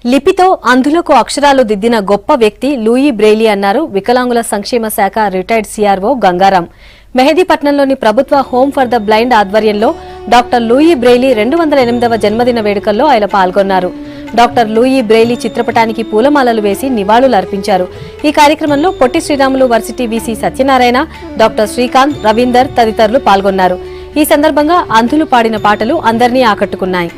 లిపితో అంధులకు అక్షరాలు దిద్దిన గొప్ప వ్యక్తి లూయి బ్రెయిలీ అన్నారు వికలాంగుల సంక్షేమ శాఖ రిటైర్డ్ సీఆర్ఓ గంగారాం. మెహదీపట్నంలోని ప్రభుత్వ హోమ్ ఫర్ ద బ్లైండ్ ఆధ్వర్యంలో డాక్టర్ లూయి బ్రెయిలీ 208వ జన్మదిన వేడుకల్లో ఆయన పాల్గొన్నారు. డాక్టర్ లూయి బ్రెయిలీ చిత్రపటానికి పూలమాలలు వేసి నివాళులర్పించారు. ఈ కార్యక్రమంలో Potti Sriramulu varsity VC Satyanarayana, doctor Srikanth, Ravinder తదితరులు పాల్గొన్నారు. ఈ సందర్భంగా అంధులు పాడిన పాటలు అందరినీ ఆకట్టుకున్నాయి.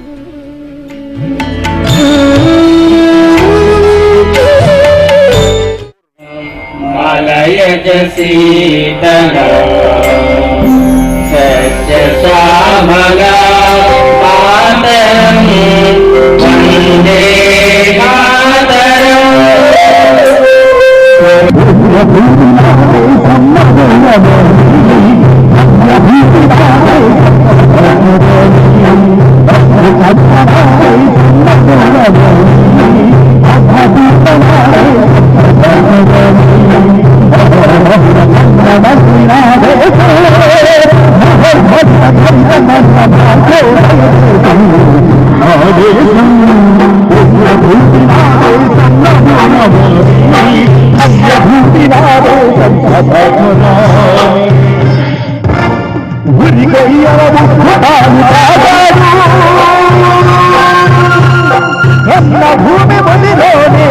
భూమి బదిలోనే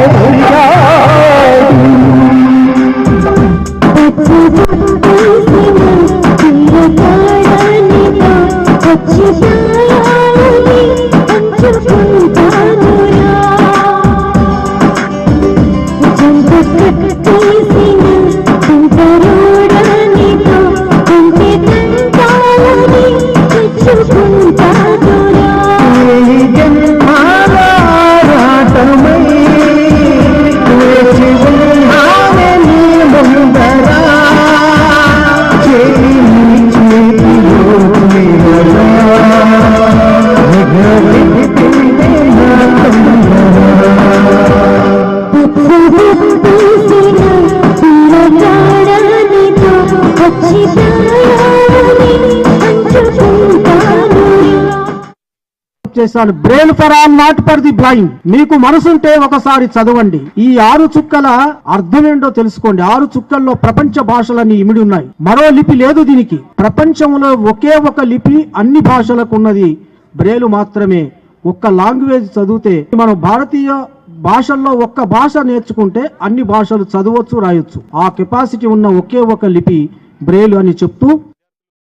చేశాను. Braille for all, not for the blind. మీకు మనసుంటే ఒకసారి చదవండి. ఈ 6 చుక్కల అర్థమేంటో తెలుసుకోండి. 6 చుక్కల్లో ప్రపంచ భాషలన్నీ ఇమిడి ఉన్నాయి. మరో లిపి లేదు దీనికి. ప్రపంచంలో ఒకే ఒక లిపి అన్ని భాషలకు ఉన్నది బ్రెయిల్ మాత్రమే. ఒక్క లాంగ్వేజ్ చదివితే, మనం భారతీయ భాషల్లో ఒక్క భాష నేర్చుకుంటే అన్ని భాషలు చదవచ్చు, రాయొచ్చు. ఆ కెపాసిటీ ఉన్న ఒకే ఒక లిపి బ్రెయిల్ అని చెప్తూ